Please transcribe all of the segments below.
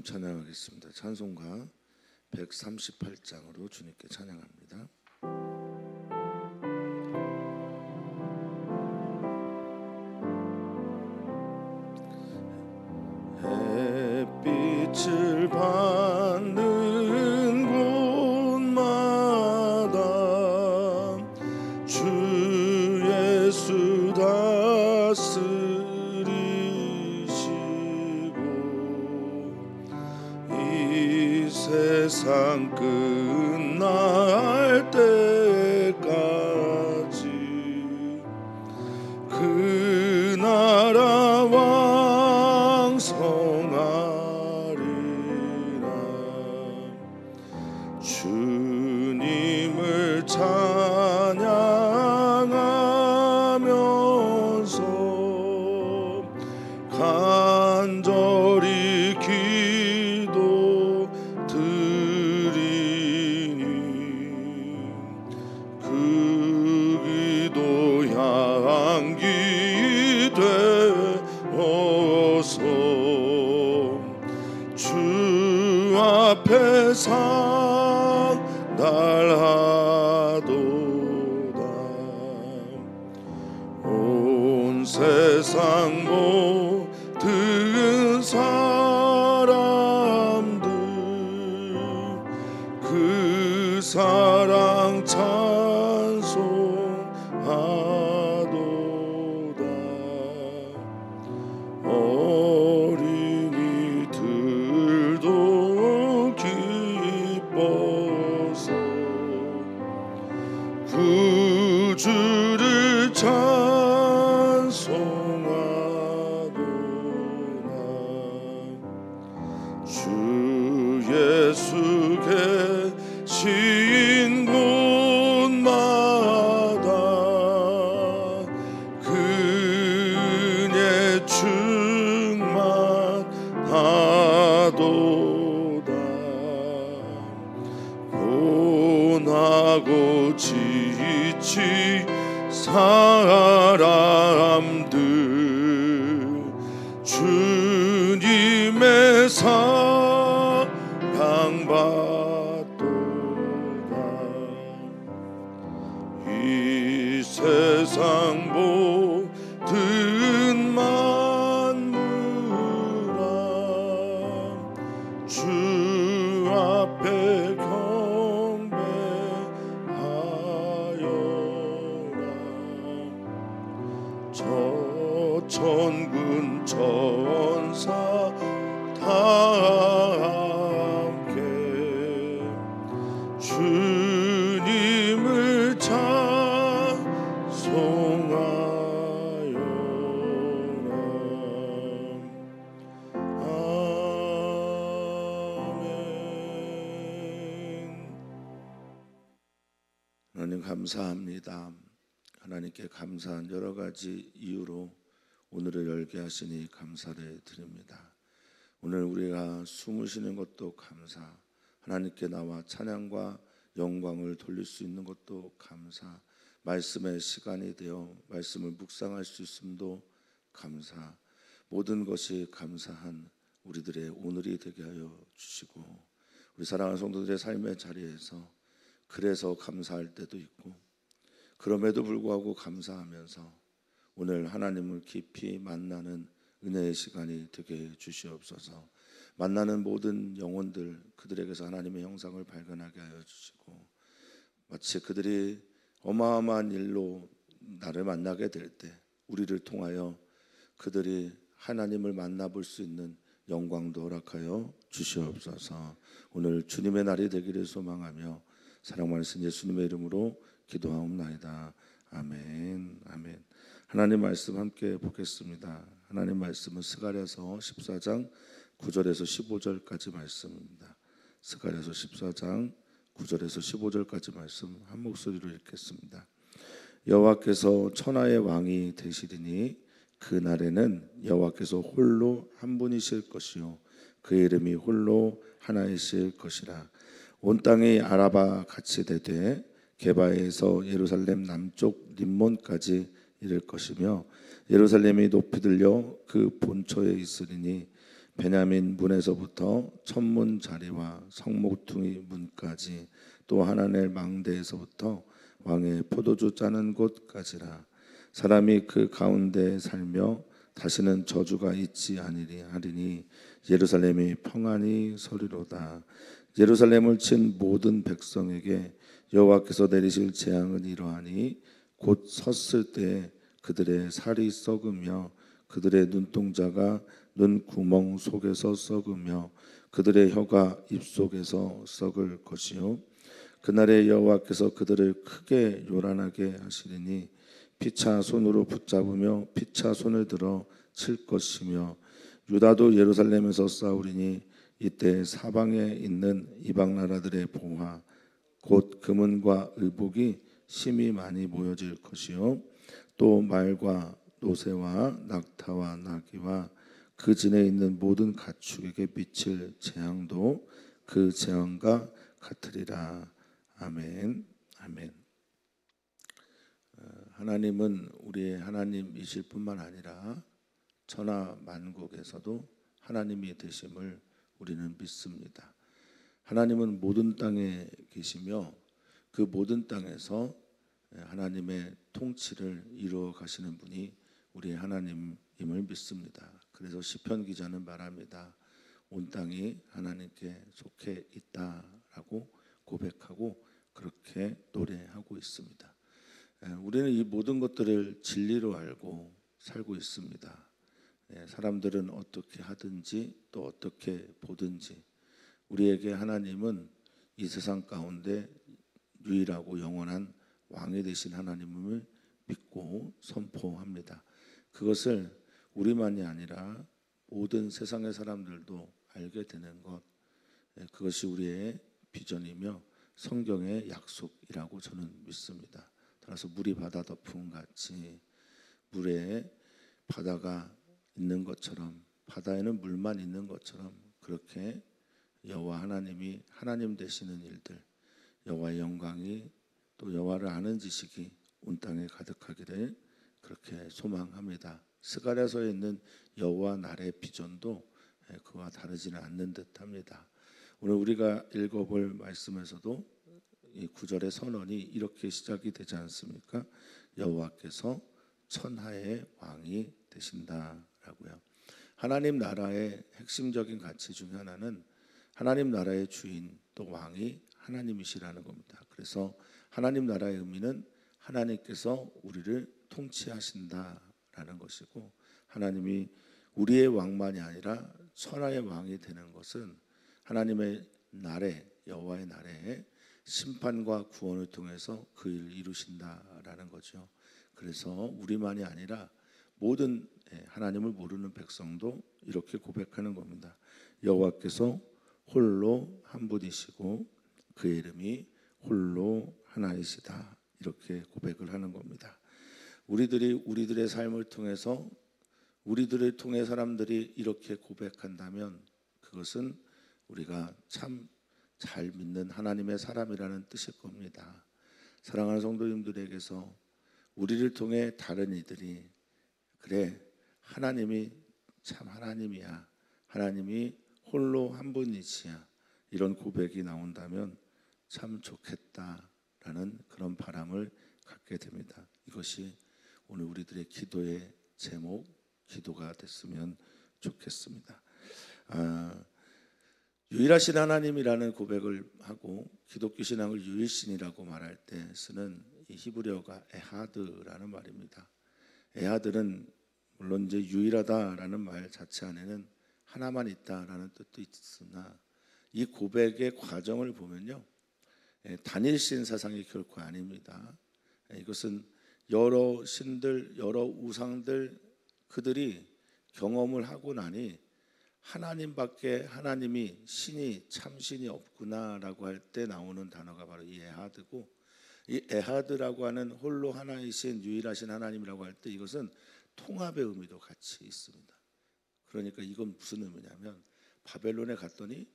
주님 찬양하겠습니다. 찬송가 138장으로 주님께 찬양합니다. 햇빛을 받는 곳마다 주 예수 다스리시고 이 세상 끝날 때까지 그 나라 왕성하리라. 주님을 찬양하면서 간절히 기도 드리니 그 기도 향기 되어서 주 앞에 상달하도다. 온 세상 모든 사람들 그 사랑 찬송하도다. 어린이들도 기뻐서 구주를 찬송하도다. 주 예수 계신 곳마다 그의 충만하도다. 고나고 지친 사람들 주님의 사랑받도다. 이 세상 모든 만물아 주 앞에 경배하여라. 저 천군 천사 다 함께 주님을 찬송하여라. 아멘. 하나님 감사합니다. 하나님께 감사한 여러 가지 이유로 오늘을 열게 하시니 감사를 드립니다. 오늘 우리가 숨을 쉬는 것도 감사, 하나님께 나와 찬양과 영광을 돌릴 수 있는 것도 감사, 말씀의 시간이 되어 말씀을 묵상할 수 있음도 감사, 모든 것이 감사한 우리들의 오늘이 되게 하여 주시고, 우리 사랑하는 성도들의 삶의 자리에서 그래서 감사할 때도 있고 그럼에도 불구하고 감사하면서 오늘 하나님을 깊이 만나는 은혜의 시간이 되게 주시옵소서. 만나는 모든 영혼들 그들에게서 하나님의 형상을 발견하게 하여 주시고, 마치 그들이 어마어마한 일로 나를 만나게 될 때 우리를 통하여 그들이 하나님을 만나볼 수 있는 영광도 허락하여 주시옵소서. 오늘 주님의 날이 되기를 소망하며 사랑 많으신 예수님의 이름으로 기도하옵나이다. 아멘. 아멘. 하나님 말씀 함께 보겠습니다. 하나님 말씀은 스가랴서 14장 9절에서 15절까지 말씀입니다. 스가랴서 14장 9절에서 15절까지 말씀 한 목소리로 읽겠습니다. 여호와께서 천하의 왕이 되시리니 그 날에는 여호와께서 홀로 한 분이실 것이요 그의 이름이 홀로 하나이실 것이라. 온 땅이 아라바 같이 되되 게바에서 예루살렘 남쪽 림몬까지 이를 것이며 예루살렘이 높이 들려 그 본처에 있으리니 베냐민 문에서부터 천문 자리와 성모퉁이 문까지 또 하나넬 망대에서부터 왕의 포도주 짜는 곳까지라. 사람이 그 가운데 살며 다시는 저주가 있지 아니리 하리니 예루살렘이 평안히 서리로다. 예루살렘을 친 모든 백성에게 여호와께서 내리실 재앙은 이러하니 곧 섰을 때 그들의 살이 썩으며 그들의 눈동자가 눈구멍 속에서 썩으며 그들의 혀가 입속에서 썩을 것이요 그날에 여호와께서 그들을 크게 요란하게 하시리니 피차 손으로 붙잡으며 피차 손을 들어 칠 것이며 유다도 예루살렘에서 싸우리니 이때 사방에 있는 이방 나라들의 보화 곧 금은과 의복이 심히 많이 모여질 것이요 또 말과 노새와 낙타와 나귀와 그 진에 있는 모든 가축에게 미칠 재앙도 그 재앙과 같으리라. 아멘. 아멘. 하나님은 우리의 하나님이실 뿐만 아니라 천하 만국에서도 하나님이 되심을 우리는 믿습니다. 하나님은 모든 땅에 계시며 그 모든 땅에서 하나님의 통치를 이루어 가시는 분이 우리의 하나님임을 믿습니다. 그래서 시편 기자는 말합니다. 온 땅이 하나님께 속해 있다라고 고백하고 그렇게 노래하고 있습니다. 우리는 이 모든 것들을 진리로 알고 살고 있습니다. 사람들은 어떻게 하든지 또 어떻게 보든지 우리에게 하나님은 이 세상 가운데 유일하고 영원한 왕이 되신 하나님을 믿고 선포합니다. 그것을 우리만이 아니라 모든 세상의 사람들도 알게 되는 것, 그것이 우리의 비전이며 성경의 약속이라고 저는 믿습니다. 따라서 물이 바다 덮음 같이 물에 바다가 있는 것처럼 바다에는 물만 있는 것처럼 그렇게 여호와 하나님이 하나님 되시는 일들, 여호와의 영광이 또 여호와를 아는 지식이 온 땅에 가득하기를 그렇게 소망합니다. 스가랴서에 있는 여호와 나라의 비전도 그와 다르지는 않는 듯합니다. 오늘 우리가 읽어볼 말씀에서도 이 9절의 선언이 이렇게 시작이 되지 않습니까? 여호와께서 천하의 왕이 되신다라고요. 하나님 나라의 핵심적인 가치 중 하나는 하나님 나라의 주인 또 왕이 하나님이시라는 겁니다. 그래서 하나님 나라의 의미는 하나님께서 우리를 통치하신다라는 것이고 하나님이 우리의 왕만이 아니라 천하의 왕이 되는 것은 하나님의 나라 여호와의 나라에 심판과 구원을 통해서 그 일을 이루신다라는 거죠. 그래서 우리만이 아니라 모든 하나님을 모르는 백성도 이렇게 고백하는 겁니다. 여호와께서 홀로 한 분이시고 그의 이름이 홀로 하나이시다. 이렇게 고백을 하는 겁니다. 우리들의 삶을 통해서 우리들을 통해 사람들이 이렇게 고백한다면 그것은 우리가 참 잘 믿는 하나님의 사람이라는 뜻일 겁니다. 사랑하는 성도님들에게서 우리를 통해 다른 이들이 그래 하나님이 참 하나님이야. 하나님이 홀로 한 분이시야. 이런 고백이 나온다면 참 좋겠다라는 그런 바람을 갖게 됩니다. 이것이 오늘 우리들의 기도의 제목, 기도가 됐으면 좋겠습니다. 유일하신 하나님이라는 고백을 하고 기독교 신앙을 유일신이라고 말할 때 쓰는 이 히브리어가 에하드라는 말입니다. 에하드는 물론 이제 유일하다라는 말 자체 안에는 하나만 있다라는 뜻도 있으나 이 고백의 과정을 보면요, 단일신 사상이 결코 아닙니다. 이것은 여러 신들, 여러 우상들 그들이 경험을 하고 나니 하나님밖에 하나님이 신이 참신이 없구나라고 할 때 나오는 단어가 바로 이 에하드고 이 에하드라고 하는 홀로 하나이신 유일하신 하나님이라고 할 때 이것은 통합의 의미도 같이 있습니다. 그러니까 이건 무슨 의미냐면 바벨론에 갔더니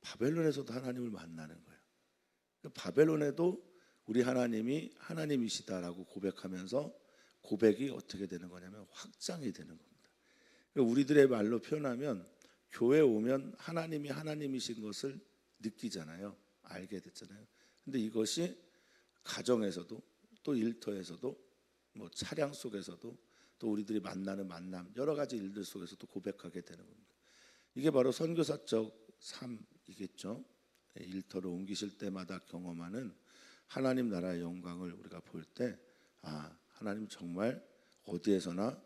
바벨론에서도 하나님을 만나는 거예요. 바벨론에도 우리 하나님이 하나님이시다라고 고백하면서 고백이 어떻게 되는 거냐면 확장이 되는 겁니다. 우리들의 말로 표현하면 교회 오면 하나님이 하나님이신 것을 느끼잖아요. 알게 됐잖아요. 근데 이것이 가정에서도 또 일터에서도 뭐 차량 속에서도 또 우리들이 만나는 만남 여러 가지 일들 속에서도 고백하게 되는 겁니다. 이게 바로 선교사적 삶이겠죠. 일터로 옮기실 때마다 경험하는 하나님 나라의 영광을 우리가 볼 때 하나님 정말 어디에서나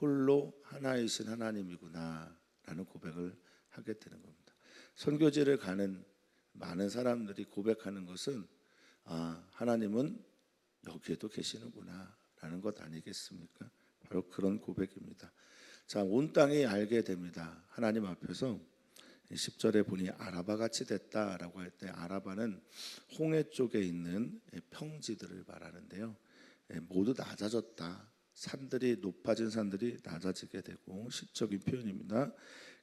홀로 하나이신 하나님이구나 라는 고백을 하게 되는 겁니다. 선교지를 가는 많은 사람들이 고백하는 것은 하나님은 여기에도 계시는구나 라는 것 아니겠습니까? 바로 그런 고백입니다. 자, 온 땅이 알게 됩니다. 하나님 앞에서 10절에 보니 아라바 같이 됐다라고 할 때 아라바는 홍해 쪽에 있는 평지들을 말하는데요. 모두 낮아졌다. 산들이 높아진 산들이 낮아지게 되고 시적인 표현입니다.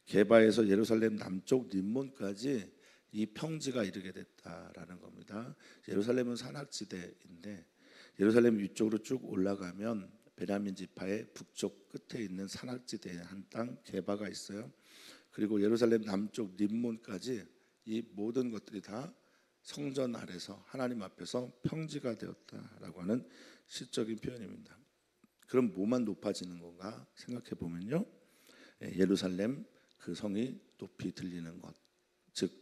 게바에서 예루살렘 남쪽 림몬까지 이 평지가 이르게 됐다라는 겁니다. 예루살렘은 산악지대인데 예루살렘 위쪽으로 쭉 올라가면 베냐민 지파의 북쪽 끝에 있는 산악지대의 한 땅 게바가 있어요. 그리고 예루살렘 남쪽 림몬까지 이 모든 것들이 다 성전 아래서 하나님 앞에서 평지가 되었다라고 하는 시적인 표현입니다. 그럼 뭐만 높아지는 건가 생각해 보면요, 예루살렘 그 성이 높이 들리는 것, 즉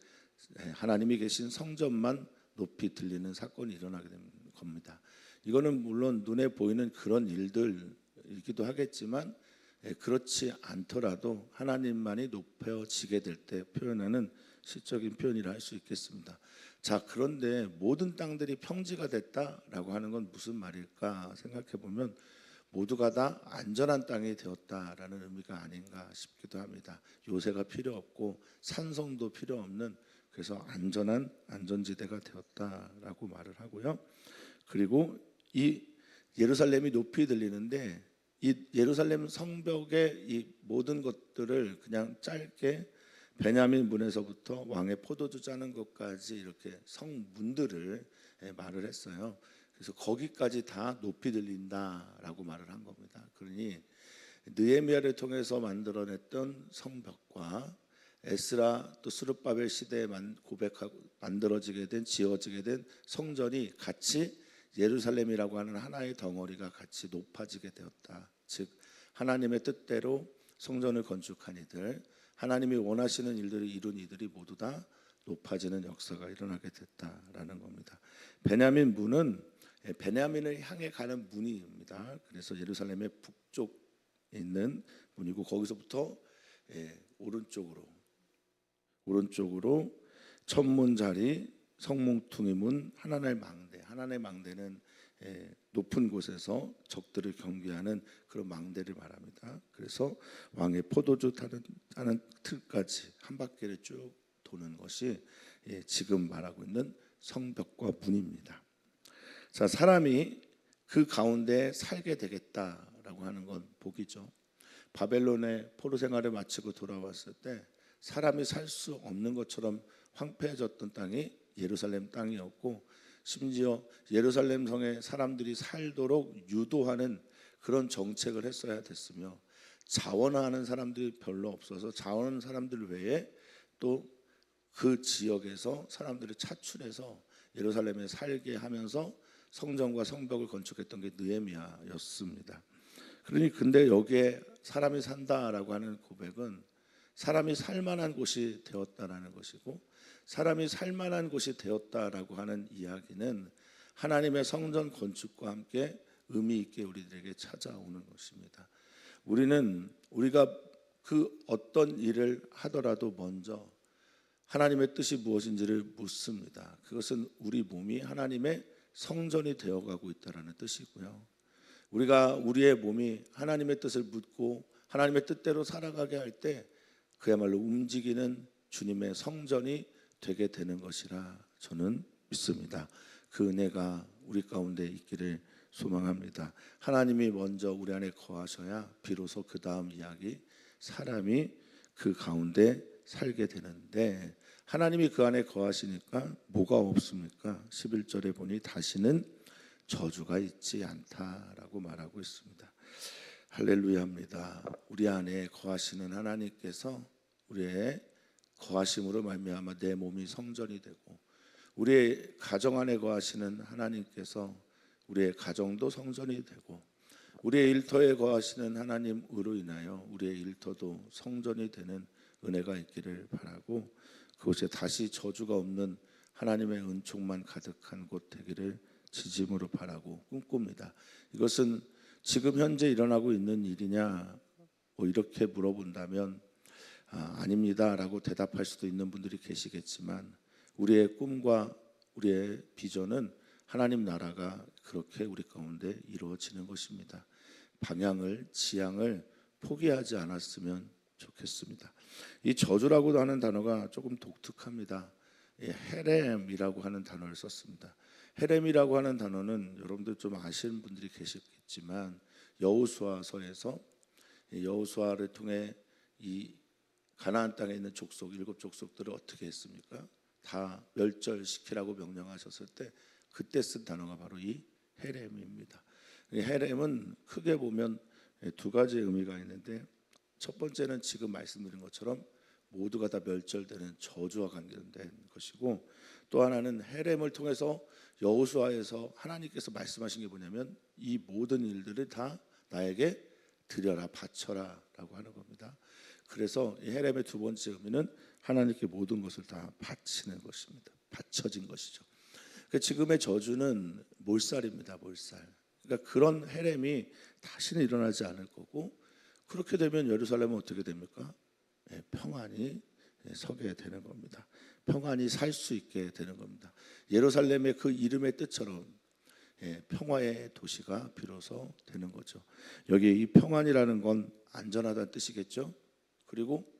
하나님이 계신 성전만 높이 들리는 사건이 일어나게 되는 겁니다. 이거는 물론 눈에 보이는 그런 일들이기도 하겠지만 그렇지 않더라도 하나님만이 높여지게 될 때 표현하는 시적인 표현이라 할 수 있겠습니다. 자, 그런데 모든 땅들이 평지가 됐다라고 하는 건 무슨 말일까 생각해 보면 모두가 다 안전한 땅이 되었다라는 의미가 아닌가 싶기도 합니다. 요새가 필요 없고 산성도 필요 없는, 그래서 안전한 안전지대가 되었다라고 말을 하고요. 그리고 이 예루살렘이 높이 들리는데 이 예루살렘 성벽의 이 모든 것들을 그냥 짧게 베냐민 문에서부터 왕의 포도주 짜는 것까지 이렇게 성문들을 말을 했어요. 그래서 거기까지 다 높이 들린다라고 말을 한 겁니다. 그러니 느헤미야를 통해서 만들어냈던 성벽과 에스라 또 스룹바벨 시대에 고백하고 만들어지게 된 지어지게 된 성전이 같이 예루살렘이라고 하는 하나의 덩어리가 같이 높아지게 되었다. 즉 하나님의 뜻대로 성전을 건축한 이들, 하나님이 원하시는 일들을 이룬 이들이 모두 다 높아지는 역사가 일어나게 됐다라는 겁니다. 베냐민 문은 베냐민을 향해 가는 문입니다. 그래서 예루살렘의 북쪽에 있는 문이고 거기서부터 오른쪽으로 천문 자리, 성몽퉁이 문, 하나님의 망대. 하나님의 망대는 높은 곳에서 적들을 경계하는 그런 망대를 말합니다. 그래서 왕의 포도주 타는 틀까지 한 바퀴를 쭉 도는 것이 지금 말하고 있는 성벽과 문입니다. 자, 사람이 그 가운데 살게 되겠다라고 하는 건 복이죠. 바벨론의 포로 생활을 마치고 돌아왔을 때 사람이 살 수 없는 것처럼 황폐해졌던 땅이 예루살렘 땅이었고, 심지어 예루살렘 성에 사람들이 살도록 유도하는 그런 정책을 했어야 됐으며, 자원하는 사람들이 별로 없어서 자원하는 사람들 외에 또 그 지역에서 사람들을 차출해서 예루살렘에 살게 하면서 성전과 성벽을 건축했던 게 느헤미야였습니다. 그러니 근데 여기에 사람이 산다라고 하는 고백은 사람이 살만한 곳이 되었다라는 것이고, 사람이 살만한 곳이 되었다라고 하는 이야기는 하나님의 성전 건축과 함께 의미 있게 우리들에게 찾아오는 것입니다. 우리가 그 어떤 일을 하더라도 먼저 하나님의 뜻이 무엇인지를 묻습니다. 그것은 우리 몸이 하나님의 성전이 되어가고 있다는 뜻이고요. 우리가 우리의 몸이 하나님의 뜻을 묻고 하나님의 뜻대로 살아가게 할 때 그야말로 움직이는 주님의 성전이 되게 되는 것이라 저는 믿습니다. 그 은혜가 우리 가운데 있기를 소망합니다. 하나님이 먼저 우리 안에 거하셔야 비로소 그 다음 이야기 사람이 그 가운데 살게 되는데, 하나님이 그 안에 거하시니까 뭐가 없습니까? 11절에 보니 다시는 저주가 있지 않다라고 말하고 있습니다. 할렐루야입니다. 우리 안에 거하시는 하나님께서 우리의 거하심으로 말미암아 내 몸이 성전이 되고, 우리의 가정 안에 거하시는 하나님께서 우리의 가정도 성전이 되고, 우리의 일터에 거하시는 하나님으로 인하여 우리의 일터도 성전이 되는 은혜가 있기를 바라고, 그곳에 다시 저주가 없는 하나님의 은총만 가득한 곳 되기를 지짐으로 바라고 꿈꿉니다. 이것은 지금 현재 일어나고 있는 일이냐 이렇게 물어본다면 아닙니다 라고 대답할 수도 있는 분들이 계시겠지만, 우리의 꿈과 우리의 비전은 하나님 나라가 그렇게 우리 가운데 이루어지는 것입니다. 방향을, 지향을 포기하지 않았으면 좋겠습니다. 이 저주라고 하는 단어가 조금 독특합니다. 헤렘이라고 하는 단어를 썼습니다. 헤렘이라고 하는 단어는 여러분들 좀 아시는 분들이 계시겠지만, 여호수아서에서 여호수아를 통해 이 가나안 땅에 있는 족속, 7족속들을 어떻게 했습니까? 다 멸절시키라고 명령하셨을 때 그때 쓴 단어가 바로 이 헤렘입니다. 이 헤렘은 크게 보면 두 가지 의미가 있는데, 첫 번째는 지금 말씀드린 것처럼 모두가 다 멸절되는 저주와 관련된 것이고, 또 하나는 헤렘을 통해서 여호수아에서 하나님께서 말씀하신 게 뭐냐면, 이 모든 일들을 다 나에게 드려라, 바쳐라 라고 하는 겁니다. 그래서 이 헤렘의 두 번째 의미는 하나님께 모든 것을 다 바치는 것입니다. 바쳐진 것이죠. 지금의 저주는 몰살입니다. 몰살. 그러니까 그런 헤렘이 다시는 일어나지 않을 거고, 그렇게 되면 예루살렘은 어떻게 됩니까? 평안히 서게 되는 겁니다. 평안히 살 수 있게 되는 겁니다. 예루살렘의 그 이름의 뜻처럼 평화의 도시가 비로소 되는 거죠. 여기 이 평안이라는 건 안전하다는 뜻이겠죠. 그리고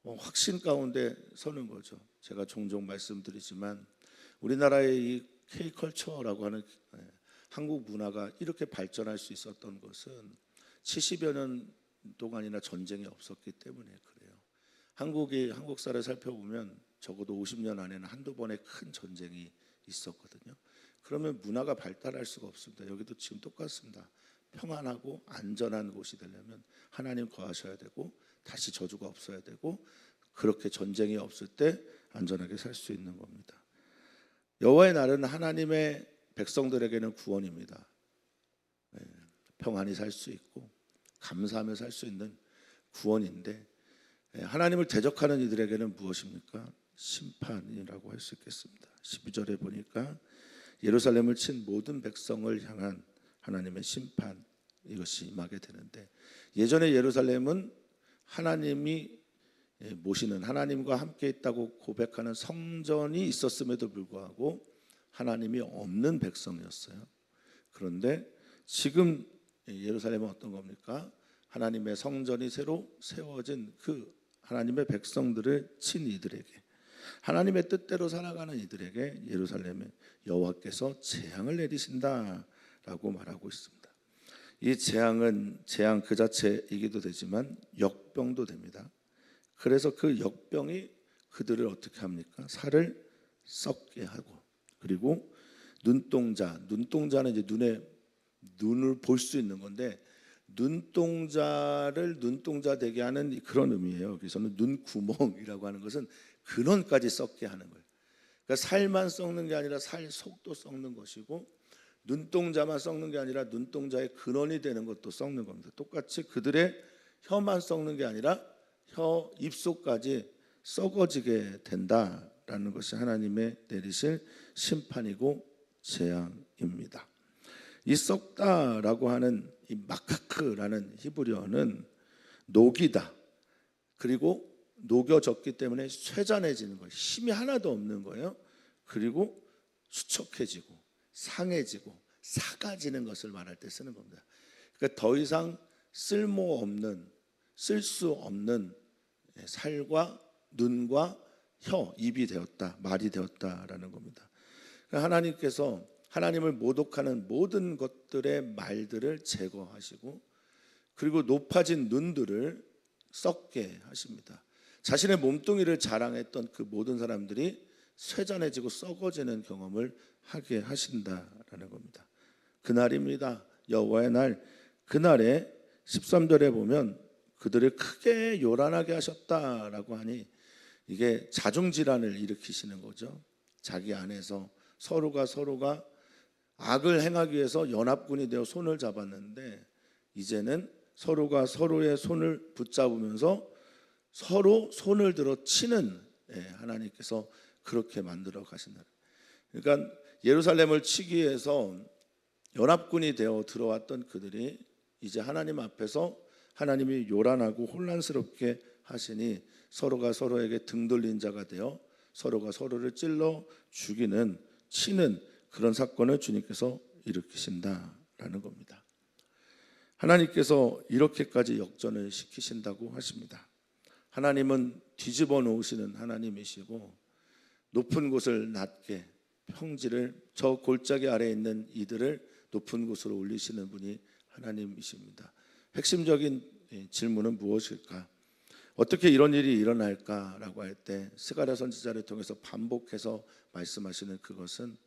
확신 가운데 서는 거죠. 제가 종종 말씀드리지만, 우리나라의 이 K컬처라고 하는 한국 문화가 이렇게 발전할 수 있었던 것은 70여 년 동안이나 전쟁이 없었기 때문에 그래요. 한국사를 살펴보면 적어도 50년 안에는 한두 번의 큰 전쟁이 있었거든요. 그러면 문화가 발달할 수가 없습니다. 여기도 지금 똑같습니다. 평안하고 안전한 곳이 되려면 하나님 거하셔야 되고, 다시 저주가 없어야 되고, 그렇게 전쟁이 없을 때 안전하게 살 수 있는 겁니다. 여호와의 날은 하나님의 백성들에게는 구원입니다. 평안히 살 수 있고 감사하며 살 수 있는 구원인데, 하나님을 대적하는 이들에게는 무엇입니까? 심판이라고 할 수 있겠습니다. 12절에 보니까 예루살렘을 친 모든 백성을 향한 하나님의 심판, 이것이 임하게 되는데, 예전에 예루살렘은 하나님이 모시는, 하나님과 함께 있다고 고백하는 성전이 있었음에도 불구하고 하나님이 없는 백성이었어요. 그런데 지금 예루살렘은 어떤 겁니까? 하나님의 성전이 새로 세워진 그 하나님의 백성들을 친 이들에게, 하나님의 뜻대로 살아가는 이들에게 예루살렘에 여호와께서 재앙을 내리신다라고 말하고 있습니다. 이 재앙은 재앙 그 자체이기도 되지만 역병도 됩니다. 그래서 그 역병이 그들을 어떻게 합니까? 살을 썩게 하고, 그리고 눈동자는 이제 눈을 볼 수 있는 건데, 눈동자를 눈동자 되게 하는 그런 의미예요. 여기서는 눈구멍이라고 하는 것은 근원까지 썩게 하는 거예요. 그러니까 살만 썩는 게 아니라 살 속도 썩는 것이고, 눈동자만 썩는 게 아니라 눈동자의 근원이 되는 것도 썩는 겁니다. 똑같이 그들의 혀만 썩는 게 아니라 혀 입속까지 썩어지게 된다라는 것이 하나님의 내리실 심판이고 재앙입니다. 이 썩다라고 하는 이 마카크라는 히브리어는 녹이다, 그리고 녹여졌기 때문에 쇠잔해지는 거예요. 힘이 하나도 없는 거예요. 그리고 수척해지고 상해지고 사가지는 것을 말할 때 쓰는 겁니다. 그러니까 더 이상 쓸모없는, 쓸 수 없는 살과 눈과 혀, 입이 되었다, 말이 되었다라는 겁니다. 그러니까 하나님께서 하나님을 모독하는 모든 것들의 말들을 제거하시고, 그리고 높아진 눈들을 썩게 하십니다. 자신의 몸뚱이를 자랑했던 그 모든 사람들이 쇠잔해지고 썩어지는 경험을 하게 하신다라는 겁니다. 그날입니다. 여호와의 날. 그날에 13절에 보면 그들을 크게 요란하게 하셨다라고 하니 이게 자중질환을 일으키시는 거죠. 자기 안에서 서로가 악을 행하기 위해서 연합군이 되어 손을 잡았는데 이제는 서로가 서로의 손을 붙잡으면서 서로 손을 들어 치는, 하나님께서 그렇게 만들어 가신다. 그러니까 예루살렘을 치기 위해서 연합군이 되어 들어왔던 그들이 이제 하나님 앞에서 하나님이 요란하고 혼란스럽게 하시니 서로가 서로에게 등 돌린 자가 되어 서로가 서로를 찔러 죽이는, 치는 그런 사건을 주님께서 일으키신다라는 겁니다. 하나님께서 이렇게까지 역전을 시키신다고 하십니다. 하나님은 뒤집어 놓으시는 하나님이시고 높은 곳을 낮게, 평지를 저 골짜기 아래에 있는 이들을 높은 곳으로 올리시는 분이 하나님이십니다. 핵심적인 질문은 무엇일까? 어떻게 이런 일이 일어날까라고 할 때 스가랴 선지자를 통해서 반복해서 말씀하시는 그것은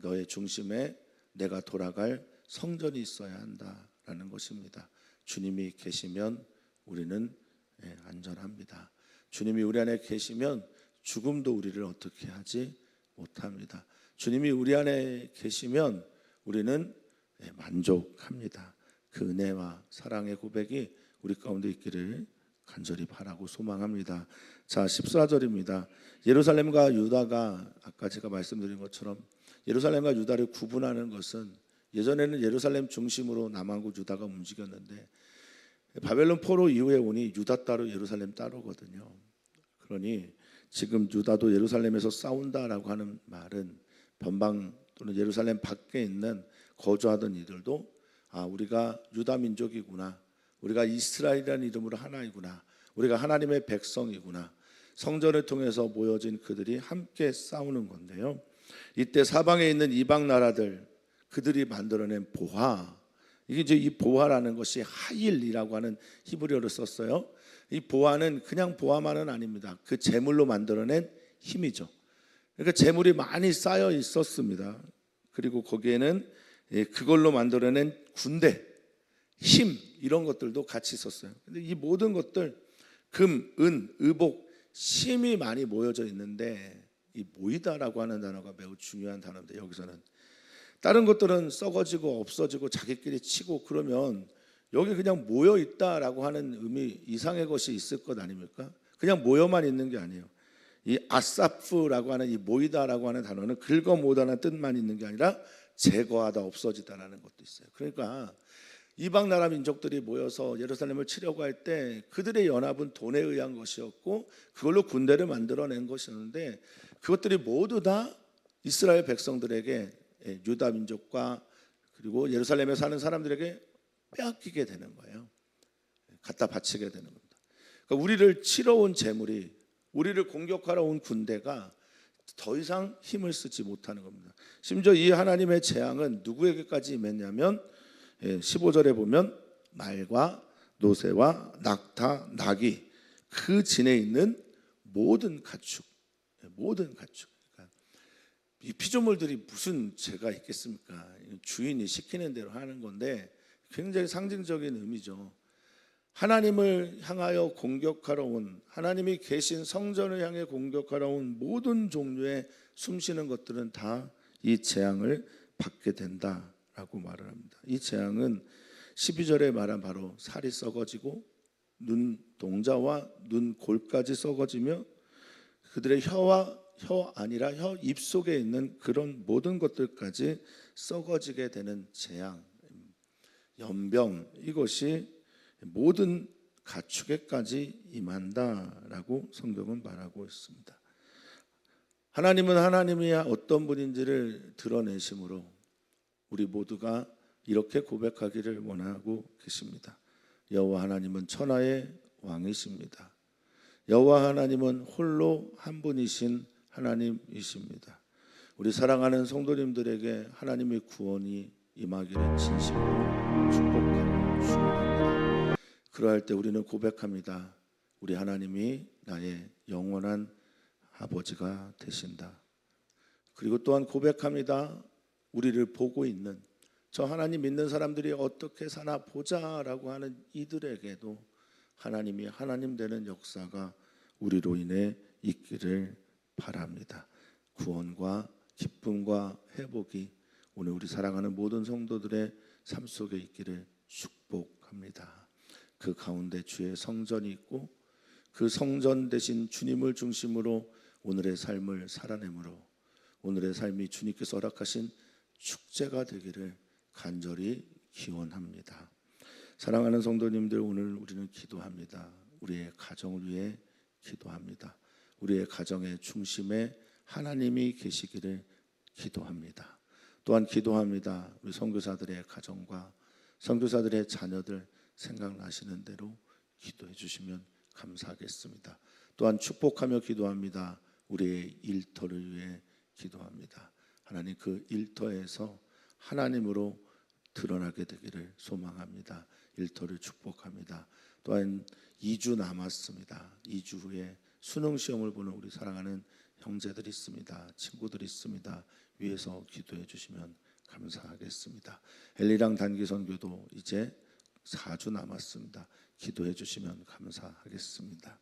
너의 중심에 내가 돌아갈 성전이 있어야 한다라는 것입니다. 주님이 계시면 우리는 안전합니다. 주님이 우리 안에 계시면 죽음도 우리를 어떻게 하지 못합니다. 주님이 우리 안에 계시면 우리는 만족합니다. 그 은혜와 사랑의 고백이 우리 가운데 있기를 간절히 바라고 소망합니다. 자, 14절입니다. 예루살렘과 유다가 아까 제가 말씀드린 것처럼 예루살렘과 유다를 구분하는 것은 예전에는 예루살렘 중심으로 남한국 유다가 움직였는데 바벨론 포로 이후에 오니 유다 따로 예루살렘 따로거든요. 그러니 지금 유다도 예루살렘에서 싸운다라고 하는 말은 변방 또는 예루살렘 밖에 있는 거주하던 이들도 우리가 유다 민족이구나, 우리가 이스라엘이라는 이름으로 하나이구나, 우리가 하나님의 백성이구나, 성전을 통해서 모여진 그들이 함께 싸우는 건데요. 이때 사방에 있는 이방 나라들, 그들이 만들어낸 보화, 이게 이제 이 보화라는 것이 하일이라고 하는 히브리어를 썼어요. 이 보화는 그냥 보화만은 아닙니다. 그 재물로 만들어낸 힘이죠. 그러니까 재물이 많이 쌓여 있었습니다. 그리고 거기에는 그걸로 만들어낸 군대, 힘, 이런 것들도 같이 있었어요. 근데 이 모든 것들, 금, 은, 의복, 힘이 많이 모여져 있는데 이 모이다라고 하는 단어가 매우 중요한 단어인데 여기서는 다른 것들은 썩어지고 없어지고 자기끼리 치고 그러면 여기 그냥 모여 있다라고 하는 의미 이상의 것이 있을 것 아닙니까? 그냥 모여만 있는 게 아니에요. 이 아사프라고 하는 이 모이다라고 하는 단어는 긁어 모으다는 뜻만 있는 게 아니라 제거하다, 없어지다라는 것도 있어요. 그러니까 이방 나라 민족들이 모여서 예루살렘을 치려고 할 때 그들의 연합은 돈에 의한 것이었고 그걸로 군대를 만들어낸 것이었는데 그것들이 모두 다 이스라엘 백성들에게, 유다 민족과 그리고 예루살렘에 사는 사람들에게 빼앗기게 되는 거예요. 갖다 바치게 되는 겁니다. 그러니까 우리를 치러 온 재물이, 우리를 공격하러 온 군대가 더 이상 힘을 쓰지 못하는 겁니다. 심지어 이 하나님의 재앙은 누구에게까지 임했냐면 15절에 보면 말과 노새와 낙타, 낙이 그 진에 있는 모든 가축, 모든 가축. 그러니까 이 피조물들이 무슨 죄가 있겠습니까? 주인이 시키는 대로 하는 건데 굉장히 상징적인 의미죠. 하나님을 향하여 공격하러 온, 하나님이 계신 성전을 향해 공격하러 온 모든 종류의 숨쉬는 것들은 다 이 재앙을 받게 된다라고 말을 합니다. 이 재앙은 12절에 말한 바로 살이 썩어지고 눈 동자와 눈 골까지 썩어지며 그들의 혀 아니라 혀 입 속에 있는 그런 모든 것들까지 썩어지게 되는 재앙, 연병, 이것이 모든 가축에까지 임한다라고 성경은 말하고 있습니다. 하나님은 하나님이 어떤 분인지를 드러내심으로 우리 모두가 이렇게 고백하기를 원하고 계십니다. 여호와 하나님은 천하의 왕이십니다. 여호와 하나님은 홀로 한 분이신 하나님이십니다. 우리 사랑하는 성도님들에게 하나님의 구원이 임하기를 진심으로 축복하고 축원합니다. 그러할 때 우리는 고백합니다. 우리 하나님이 나의 영원한 아버지가 되신다. 그리고 또한 고백합니다. 우리를 보고 있는 저 하나님 믿는 사람들이 어떻게 사나 보자라고 하는 이들에게도 하나님이 하나님 되는 역사가 우리로 인해 있기를 바랍니다. 구원과 기쁨과 회복이 오늘 우리 사랑하는 모든 성도들의 삶 속에 있기를 축복합니다. 그 가운데 주의 성전이 있고 그 성전 대신 주님을 중심으로 오늘의 삶을 살아내므로 오늘의 삶이 주님께서 허락하신 축제가 되기를 간절히 기원합니다. 사랑하는 성도님들, 오늘 우리는 기도합니다. 우리의 가정을 위해 기도합니다. 우리의 가정의 중심에 하나님이 계시기를 기도합니다. 또한 기도합니다. 우리 선교사들의 가정과 선교사들의 자녀들 생각나시는 대로 기도해 주시면 감사하겠습니다. 또한 축복하며 기도합니다. 우리의 일터를 위해 기도합니다. 하나님, 그 일터에서 하나님으로 드러나게 되기를 소망합니다. 일터를 축복합니다. 또한 2주 남았습니다. 2주 후에 수능 시험을 보는 우리 사랑하는 형제들이 있습니다. 친구들이 있습니다. 위에서 기도해 주시면 감사하겠습니다. 엘리랑 단기 선교도 이제 4주 남았습니다. 기도해 주시면 감사하겠습니다.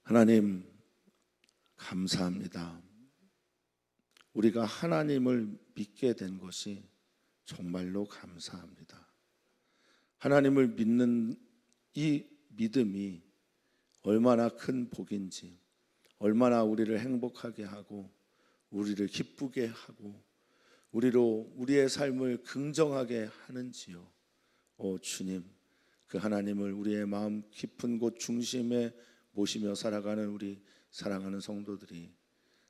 하나님, 감사합니다. 우리가 하나님을 믿게 된 것이 정말로 감사합니다. 하나님을 믿는 이 믿음이 얼마나 큰 복인지, 얼마나 우리를 행복하게 하고 우리를 기쁘게 하고 우리의 삶을 긍정하게 하는지요. 오 주님, 그 하나님을 우리의 마음 깊은 곳 중심에 모시며 살아가는 우리 사랑하는 성도들이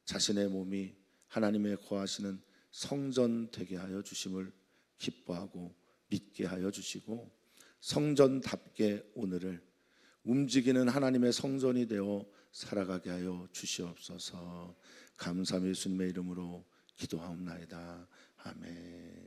자신의 몸이 하나님의 거하시는 성전 되게 하여 주심을 기뻐하고 믿게 하여 주시고, 성전답게 오늘을 움직이는 하나님의 성전이 되어 살아가게 하여 주시옵소서. 감사함 예수님의 이름으로 기도하옵나이다. 아멘.